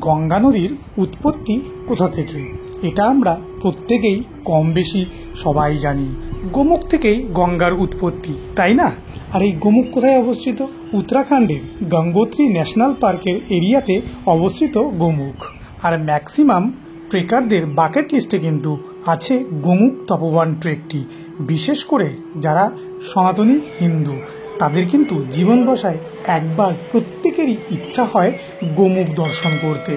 গঙ্গা নদীর উৎপত্তি কোথা থেকে? এটা আমরা প্রত্যেকেই কম বেশি সবাই জানি। গোমুখ থেকেই গঙ্গার উৎপত্তি, তাই না? আর এই গোমুখ কোথায় অবস্থিত? উত্তরাখণ্ডের গঙ্গোত্রী ন্যাশনাল পার্কের এরিয়াতে অবস্থিত গোমুখ। আর ম্যাক্সিমাম ট্রেকারদের বাকেট লিস্টে কিন্তু আছে গোমুখ তপোবন ট্রেকটি। বিশেষ করে যারা সনাতনী হিন্দু, তাদের কিন্তু জীবন দশায় একবার প্রত্যেকেরই ইচ্ছা হয় গোমুখ দর্শন করতে।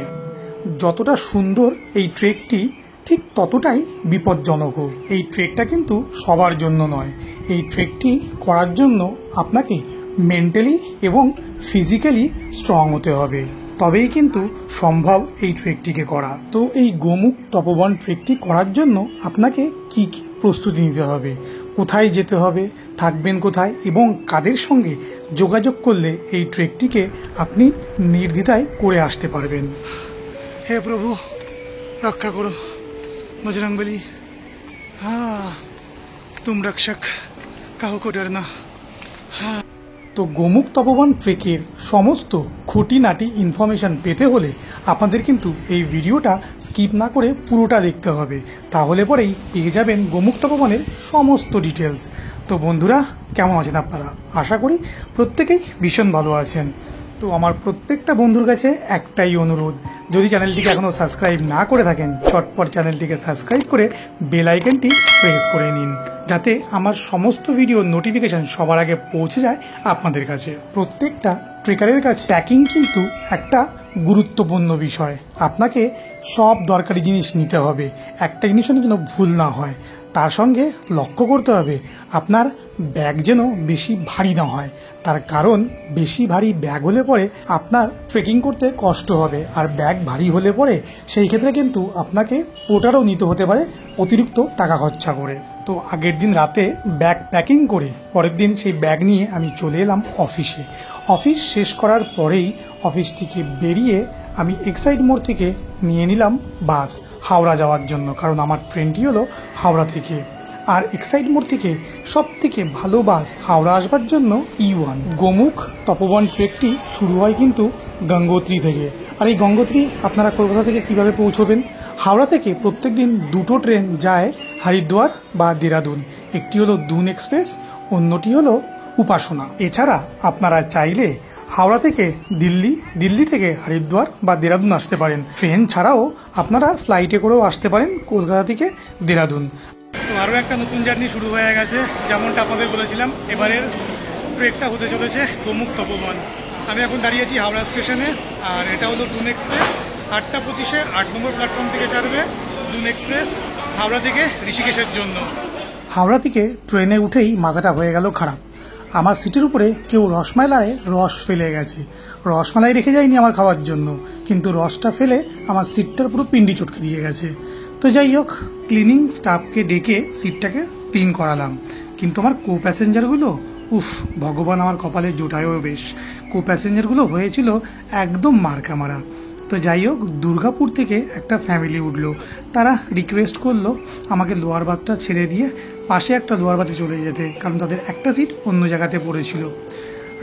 যতটা সুন্দর এই ট্রেকটি, ঠিক ততটাই বিপজ্জনকও। এই ট্রেকটা কিন্তু সবার জন্য নয়। এই ট্রেকটি করার জন্য আপনাকে মেন্টালি এবং ফিজিক্যালি স্ট্রং হতে হবে, তবেই কিন্তু সম্ভব এই ট্রেকটিকে করা। তো এই গোমুখ তপোবন ট্রেকটি করার জন্য আপনাকে কি কি প্রস্তুতি নিতে হবে, কোথায় যেতে হবে, থাকবেন কোথায় এবং কাদের সঙ্গে যোগাযোগ করলে এই ট্রেকটিকে আপনি নির্দ্বিধায় করে আসতে পারবেন। হে প্রভু, রক্ষা করো বজরংবলী। হ্যাঁ, তুম রক্ষক, কাহু কো ডরনা। হ্যাঁ। তো গোমুখ তপোবন ট্রেকের সমস্ত খুঁটিনাটি ইনফরমেশন পেতে হলে আপনাদের কিন্তু এই ভিডিওটা স্কিপ না করে পুরোটা দেখতে হবে। তাহলে পরেই পেয়ে যাবেন গোমুখ তপোবনের সমস্ত ডিটেলস। তো বন্ধুরা, কেমন আছেন আপনারা? আশা করি প্রত্যেকেই ভীষণ ভালো আছেন। তো আমার প্রত্যেকটা বন্ধুর কাছে একটাই অনুরোধ, যদি চ্যানেলটিকে এখনও সাবস্ক্রাইব না করে থাকেন, চটপট চ্যানেলটিকে সাবস্ক্রাইব করে বেল আইকনটি প্রেস করে নিন, যাতে আমার সমস্ত ভিডিও নোটিফিকেশন সবার আগে পৌঁছে যায় আপনাদের কাছে। প্রত্যেকটা ট্রেকারের কাছে প্যাকিং কিন্তু একটা গুরুত্বপূর্ণ বিষয়। আপনাকে সব দরকারি জিনিস নিতে হবে, একটা জিনিসও যেন ভুল না হয়। তার সঙ্গে লক্ষ্য করতে হবে আপনার ব্যাগ যেন বেশি ভারী না হয়। তার কারণ বেশি ভারী ব্যাগ হলে পরে আপনার ট্রেকিং করতে কষ্ট হবে, আর ব্যাগ ভারী হলে পরে সেই ক্ষেত্রে কিন্তু আপনাকে ওটারও নিতে হতে পারে অতিরিক্ত টাকা খরচা করে। তো আগের দিন রাতে ব্যাগ প্যাকিং করে পরের দিন সেই ব্যাগ নিয়ে আমি চলে এলাম অফিসে। অফিস শেষ করার পরেই অফিস থেকে বেরিয়ে আমি এক্সাইড মোড় থেকে নিয়ে নিলাম বাস হাওড়া যাওয়ার জন্য, কারণ আমার ট্রেনটি হলো হাওড়া থেকে। আর এক্সাইড মোড় থেকে সব থেকে ভালো বাস হাওড়া আসবার জন্য E1। গোমুখ তপোবন ট্রেকটি শুরু হয় কিন্তু গঙ্গোত্রী থেকে। আর এই গঙ্গোত্রী আপনারা কলকাতা থেকে কিভাবে পৌঁছবেন? হাওড়া থেকে প্রত্যেকদিন দুটো ট্রেন যায় হরিদ্বার বা দেরাদুন। একটি হলো দুন এক্সপ্রেস, অন্যটি হলো উপাসনা। এছাড়া আপনারা চাইলে হাওড়া থেকে দিল্লি, দিল্লি থেকে হরিদ্বার বা দেরাদুন আসতে পারেন। ট্রেন ছাড়াও আপনারা ফ্লাইটে করেও আসতে পারেন কলকাতা থেকে দেরাদুন। তো আরও একটা নতুন জার্নি শুরু হয়ে গেছে। যেমনটা আপনাদের বলেছিলাম, এবারের ট্রেকটা হতে চলেছে গোমুখ তপোবন। আমি এখন দাঁড়িয়েছি হাওড়া স্টেশনে, আর এটা হলো দুন এক্সপ্রেস। 8:25-এ 8 নম্বর প্ল্যাটফর্ম থেকে ছাড়বে দুন এক্সপ্রেস হাওড়া থেকে ঋষিকেশের জন্য। হাওড়া থেকে ট্রেনে উঠেই মাথাটা হয়ে গেল খারাপ। আমার সিটের উপরে কেউ রসমালাইয়ে রস ফেলে গেছে। রসমালাই রেখে যায়নি আমার খাওয়ার জন্য, কিন্তু রসটা ফেলে আমার সিটটার পুরো পিন্ডি চটকে দিয়ে গেছে। তো যাই হোক, ক্লিনিং স্টাফকে ডেকে সিটটাকে ক্লিন করালাম। কিন্তু আমার কো প্যাসেঞ্জারগুলো, উফ ভগবান, আমার কপালে জোটায়ও বেশ। কো প্যাসেঞ্জারগুলো হয়েছিল একদম মার্কা মারা। তো যাই হোক, দুর্গাপুর থেকে একটা ফ্যামিলি উঠলো। তারা রিকোয়েস্ট করলো আমাকে লোয়ার বাথটা ছেড়ে দিয়ে পাশে একটা লোয়ার বাথে চলে যেতে, কারণ তাদের একটা সিট অন্য জায়গাতে পড়েছিল।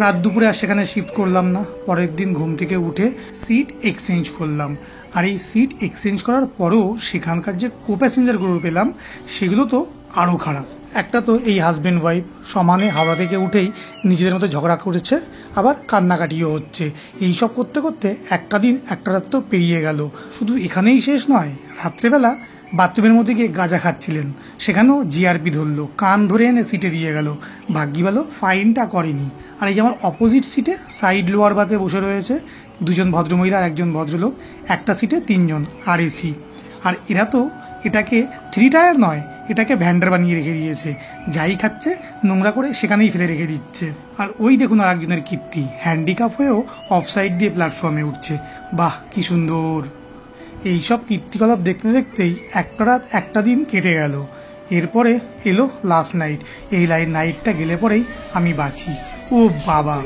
রাত দুপুরে আর সেখানে শিফট করলাম না। পরের দিন ঘুম থেকে উঠে সিট এক্সচেঞ্জ করলাম। আর এই সিট এক্সচেঞ্জ করার পরেও সেখানকার যে কো প্যাসেঞ্জারগুলো পেলাম সেগুলো তো আরও খারাপ। একটা তো এই হাজব্যান্ড ওয়াইফ সমানে হাওড়া থেকে উঠেই নিজেদের মধ্যে ঝগড়া করেছে, আবার কান্নাকাটিও হচ্ছে। এইসব করতে করতে একটা দিন একটা রাত তো পেরিয়ে গেল। শুধু এখানেই শেষ নয়, রাত্রেবেলা বাথরুমের মধ্যে গিয়ে গাঁজা খাচ্ছিলেন, সেখানেও জিআরপি ধরলো, কান ধরে এনে সিটে দিয়ে গেল। ভাগ্যি ভালো ফাইনটা করেনি। আর এই যে আমার অপোজিট সিটে সাইড লোয়ার বাথে বসে রয়েছে দুজন ভদ্রমহিলা আর একজন ভদ্রলোক, একটা সিটে 3 জন আর এসি। আর এরা তো এটাকে 3 টায়ার নয়, এটাকে ভ্যান্ডার বানিয়ে রেখে দিয়েছে। যাই খাচ্ছে নোংরা করে সেখানেই ফেলে রেখে দিচ্ছে। আর ওই দেখুন আর একজনের কীর্তি, হ্যান্ডিক্যাপ হয়েও অফ সাইড দিয়ে প্ল্যাটফর্মে উঠছে। বাহ, কি সুন্দর! এইসব কীর্তিকলাপ দেখতে দেখতেই একটা রাত একটা দিন কেটে গেল। এরপরে এলো লাস্ট নাইট। এই নাইটটা গেলে পরেই আমি বাঁচি। ও বাবা,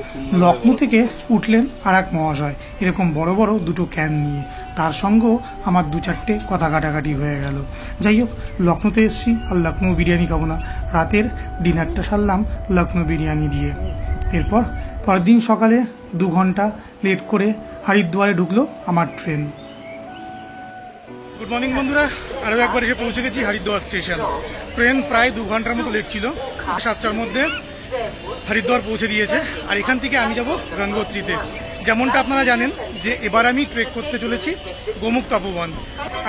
লখনৌ থেকে উঠলেন আর এক মহাশয়, এরকম বড় বড় দুটো ক্যান নিয়ে। তার সঙ্গেও আমার 2-4টে কথা কাটাকাটি হয়ে গেল। যাই হোক, লখনৌতে এসেছি আর লখনৌ বিরিয়ানি খাবো না। রাতের ডিনারটা সারলাম লখনৌ বিরিয়ানি দিয়ে। এরপর পরের দিন সকালে 2 ঘন্টা লেট করে হরিদ্বারে ঢুকলো আমার ট্রেন। গুড মর্নিং বন্ধুরা, আরও একবার এসে পৌঁছে গেছি হরিদ্বার স্টেশন। ট্রেন প্রায় 2 ঘন্টার মতো লেট ছিল, 7টার মধ্যে হরিদ্বার পৌঁছে দিয়েছে। আর এখান থেকে আমি যাব গঙ্গোত্রীতে। যেমনটা আপনারা জানেন যে এবার আমি ট্রেক করতে চলেছি গোমুখ তপোবন।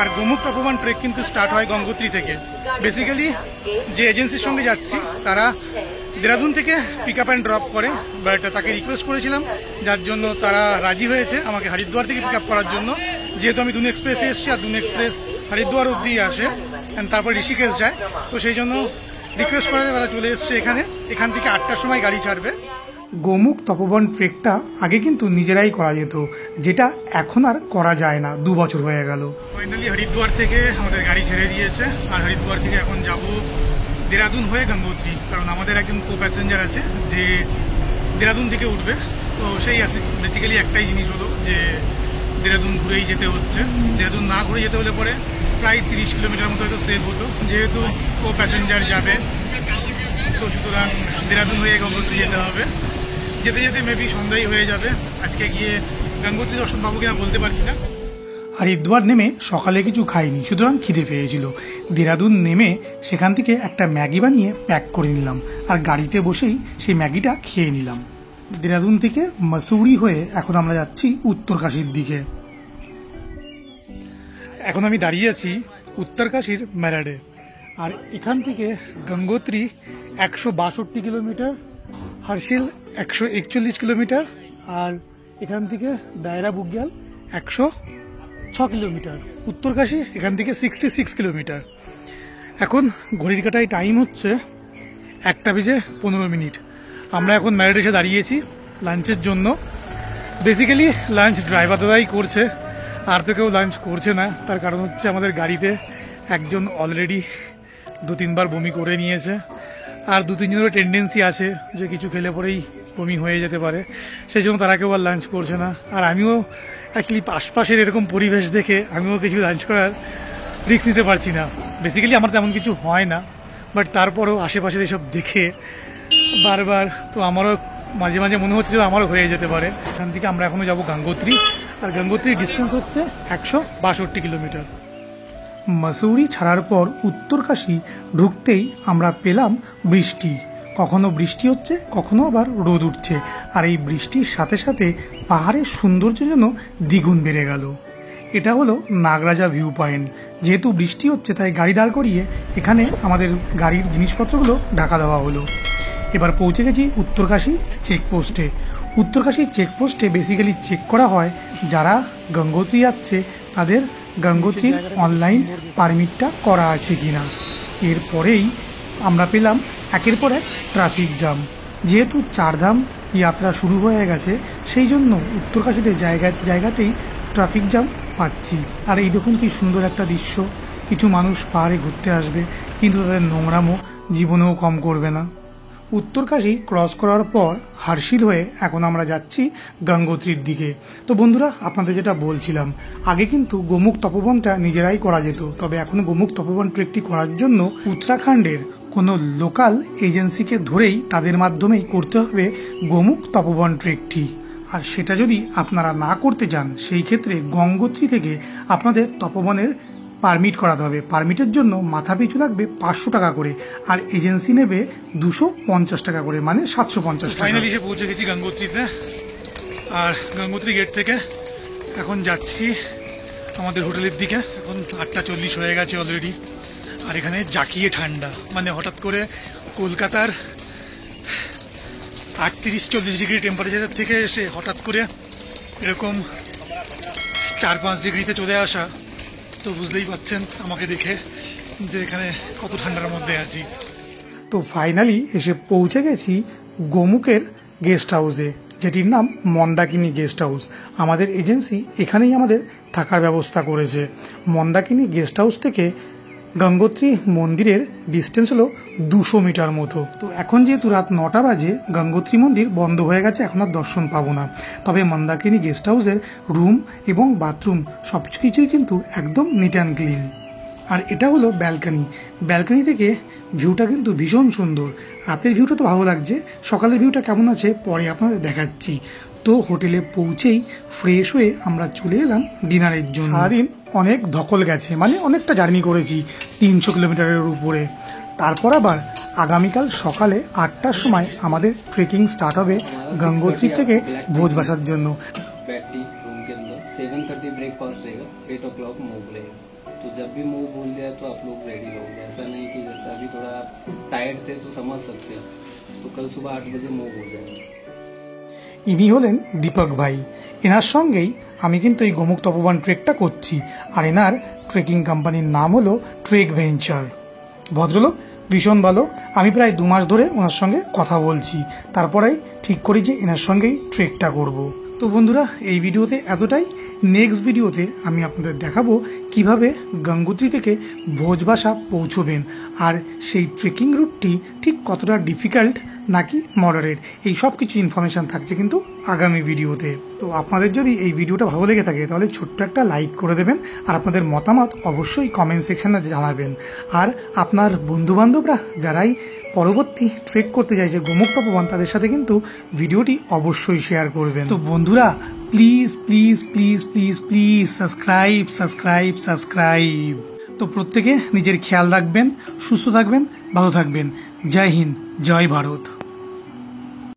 আর গোমুখ তপোবন ট্রেক কিন্তু স্টার্ট হয় গঙ্গোত্রী থেকে। বেসিক্যালি যে এজেন্সির সঙ্গে যাচ্ছি তারা দেরাদুন থেকে পিক আপ অ্যান্ড ড্রপ করে, বাট তাকে রিকোয়েস্ট করেছিলাম যার জন্য তারা রাজি হয়েছে আমাকে হরিদ্বার থেকে পিক আপ করার জন্য। যেহেতু আমি দুন এক্সপ্রেসে এসেছি আর দুন এক্সপ্রেস হরিদ্বার অবধি আসে অ্যান্ড তারপর ঋষিকেশ যায়, তো সেই জন্য রিকোয়েস্ট করে তারা চলে এসছে এখানে। এখান থেকে 8টার সময় গাড়ি ছাড়বে। গোমুখ তপোবন ট্রেকটা আগে কিন্তু নিজেরাই করা যেত, যেটা এখন আর করা যায় না, 2 বছর হয়ে গেল। ফাইনালি হরিদ্বার থেকে আমাদের গাড়ি ছেড়ে দিয়েছে আর হরিদ্বার থেকে এখন যাব দেরাদুন হয়ে গঙ্গোত্রী। কারণ আমাদের একজন কো প্যাসেঞ্জার আছে যে দেরাদুন থেকে উঠবে। তো সেই বেসিক্যালি একটাই জিনিস হলো যে দেরাদুন ঘুরেই যেতে হচ্ছে। দেরাদুন না ঘুরে যেতে হলে পরে প্রায় 30 কিলোমিটার মতো হয়তো সেভ হতো। যেহেতু কো প্যাসেঞ্জার যাবে তো সুতরাং দেরাদুন হয়ে গঙ্গোত্রী যেতে হবে। যেতে যেতে মেবি সন্ধ্যাই হয়ে যাবে। আজকে গিয়ে গঙ্গোত্রী দর্শন পাবো কিনা বলতে পারছি না। হরিদ্বার নেমে সকালে কিছু খাইনি, সুতরাং খিদে পেয়েছিল। দেরাদুন নেমে সেখান থেকে একটা ম্যাগি বানিয়ে প্যাক করে নিলাম আর গাড়িতে বসেই সেই ম্যাগিটা খেয়ে নিলাম। দেরাদুন থেকে মসুরি হয়ে এখন আমরা যাচ্ছি উত্তরকাশীর দিকে। এখন আমি দাঁড়িয়ে আছি উত্তরকাশীর মেরাডে। আর এখান থেকে গঙ্গোত্রী 162 কিলোমিটার, হর্ষিল 141 কিলোমিটার, আর এখান থেকে দায়রা বুগিয়াল 106 কিলোমিটার। উত্তরকাশী এখান থেকে 66 কিলোমিটার। এখন ঘড়ির কাটায় টাইম হচ্ছে 1:15। আমরা এখন মেরাডে এসে দাঁড়িয়েছি লাঞ্চের জন্য। বেসিক্যালি লাঞ্চ ড্রাইভার দাদাই করছে, আর তো কেউ লাঞ্চ করছে না। তার কারণ হচ্ছে আমাদের গাড়িতে একজন অলরেডি 2-3 বার বমি করে নিয়েছে, আর 2-3 জনের টেন্ডেন্সি আছে যে কিছু খেলে পরেই বমি হয়ে যেতে পারে, সেই জন্য তারা কেউ আর লাঞ্চ করছে না। আর আমিও অ্যাকচুয়ালি আশপাশের এরকম পরিবেশ দেখে আমিও কিছু লাঞ্চ করার রিস্ক নিতে পারছি না। বেসিক্যালি আমার তেমন কিছু হয় না, বাট তারপরেও আশেপাশের এসব দেখে বারবার তো আমারও মাঝে মাঝে মনে হচ্ছে যে আমারও হয়ে যেতে পারে। এখান থেকে আমরা এখনও যাবো গঙ্গোত্রী, আর গঙ্গোত্রীর ডিস্টেন্স হচ্ছে 162 কিলোমিটার। মসুরি ছাড়ার পর উত্তরকাশী ঢুকতেই আমরা পেলাম বৃষ্টি। কখনো বৃষ্টি হচ্ছে, কখনো আবার রোদ উঠছে, আর এই বৃষ্টির সাথে সাথে পাহাড়ের সৌন্দর্য যেন দ্বিগুণ বেড়ে গেল। এটা হলো নাগরাজা ভিউ পয়েন্ট। যেহেতু বৃষ্টি হচ্ছে তাই গাড়ি দাঁড় করিয়ে এখানে আমাদের গাড়ির জিনিসপত্রগুলো ঢাকা দেওয়া হলো। এবার পৌঁছে গেছি উত্তরকাশী চেকপোস্টে। উত্তরকাশী চেকপোস্টে বেসিক্যালি চেক করা হয় যারা গঙ্গোত্রী যাচ্ছে তাদের গঙ্গোত্রীর অনলাইন পারমিটটা করা আছে কিনা। এরপরেই আমরা পেলাম একের পর এক ট্রাফিক জ্যাম। যেহেতু 4 ধাম যাত্রা শুরু হয়ে গেছে সেই জন্য উত্তরকাশীতে জায়গাতেই ট্রাফিক জ্যাম পাচ্ছি। আর এই দেখুন কি সুন্দর একটা দৃশ্য। কিছু মানুষ পাহাড়ে ঘুরতে আসবে, কিন্তু তাদের নোংরামো জীবনেও কম করবে না। উত্তরকাশী ক্রস করার পর হর্ষিল হয়ে এখন আমরা যাচ্ছি গঙ্গোত্রীর দিকে। তো বন্ধুরা, আপনাদের যেটা বলছিলাম, আগে কিন্তু গোমুখ তপোবনটা নিজেরাই করা যেত, তবে এখন গোমুখ তপোবন ট্রেকটি করার জন্য উত্তরাখণ্ডের কোনো লোকাল এজেন্সিকে ধরেই তাদের মাধ্যমেই করতে হবে গোমুখ তপোবন ট্রেকটি। আর সেটা যদি আপনারা না করতে চান সেই ক্ষেত্রে গঙ্গোত্রী থেকে আপনাদের তপোবনের পারমিট করাতে হবে। পারমিটের জন্য মাথা পিছু লাগবে 500 টাকা করে, আর এজেন্সি নেবে 250 টাকা করে, মানে 750 টাকা। ফাইনালি এসে পৌঁছে গেছি গঙ্গোত্রীতে। আর গঙ্গোত্রী গেট থেকে এখন যাচ্ছি আমাদের হোটেলের দিকে। এখন 8:40 হয়ে গেছে অলরেডি। আর এখানে জাকিয়ে ঠান্ডা, মানে হঠাৎ করে কলকাতার 38-40 ডিগ্রি টেম্পারেচারের থেকে এসে হঠাৎ করে এরকম 4-5 ডিগ্রিতে চলে আসা, তো বুঝতেই পাচ্ছেন আমাকে দেখে যে এখানে কত ঠান্ডার মধ্যে আছি। তো ফাইনালি এসে পৌঁছে গেছি গোমুখের গেস্ট হাউসে, যেটির নাম মন্দাকিনী গেস্ট হাউস। আমাদের এজেন্সি এখানেই আমাদের থাকার ব্যবস্থা করেছে। মন্দাকিনী গেস্ট হাউস থেকে গঙ্গোত্রী মন্দিরের ডিস্টেন্স হলো 200 মিটার মতো। তো এখন যেহেতু রাত 9টা বাজে, গঙ্গোত্রী মন্দির বন্ধ হয়ে গেছে, এখন আর দর্শন পাবো না। তবে মন্দাকিনী গেস্ট হাউসের রুম এবং বাথরুম সব কিছুই কিন্তু একদম নিট অ্যান্ড ক্লিন। আর এটা হলো ব্যালকনি। ব্যালকনি থেকে ভিউটা কিন্তু ভীষণ সুন্দর। রাতের ভিউটা তো ভালো লাগছে, সকালের ভিউটা কেমন আছে পরে আপনাদের দেখাচ্ছি। তো হোটেলে পৌঁছেই ফ্রেশ হয়ে আমরা চলে এলাম ডিনারের জন্য। সারাদিন অনেক ধকল গেছে, মানে অনেকটা জার্নি করেছি, 300 কিলোমিটারের উপরে। তারপর আবার আগামীকাল সকালে 8টার সময় আমাদের ট্রেকিং স্টার্ট হবে গঙ্গোত্রী থেকে ভোজবাসার জন্য। 7:30 ब्रेकफास्ट रहेगा, 8 o'clock मूव रहेगा। तो जब भी मूव भूल जाए तो आप लोग रेडी रहोगे, ऐसा नहीं कि जैसे अभी थोड़ा टायर्ड थे तो समझ सकते हो, तो कल सुबह 8 बजे मूव हो जाएगा। ইনি হলেন দীপক ভাই। এনার সঙ্গেই আমি কিন্তু এই গোমুখ তপোবন ট্রেকটা করছি, আর এনার ট্রেকিং কোম্পানির নাম হলো ট্রেক ভেঞ্চার। ভদ্রলোক ভীষণ ভালো। আমি প্রায় 2 মাস ধরে ওনার সঙ্গে কথা বলছি, তারপরেই ঠিক করি যে এনার সঙ্গেই ট্রেকটা করব। তো বন্ধুরা, এই ভিডিওতে এতটাই। নেক্সট ভিডিওতে আমি আপনাদের দেখাবো কিভাবে গঙ্গোত্রী থেকে ভোজবাসা পৌঁছবেন, আর সেই ট্রেকিং রুটটি ঠিক কতটা ডিফিকাল্ট নাকি মডারেট, এই সব কিছু ইনফরমেশান থাকছে কিন্তু আগামী ভিডিওতে। তো আপনাদের যদি এই ভিডিওটা ভালো লেগে থাকে তাহলে ছোট্ট একটা লাইক করে দেবেন, আর আপনাদের মতামত অবশ্যই কমেন্ট সেকশনে জানাবেন। আর আপনার বন্ধুবান্ধবরা যারাই পরবর্তী ট্রেক করতে চাইছে গোমুখ তপোবন, তাদের সাথে কিন্তু ভিডিওটি অবশ্যই শেয়ার করবেন। তো বন্ধুরা, please please please please please subscribe subscribe subscribe. তো প্রত্যেকে নিজের খেয়াল রাখবেন, সুস্থ থাকবেন, ভালো থাকবেন। জয় হিন্দ, জয় ভারত।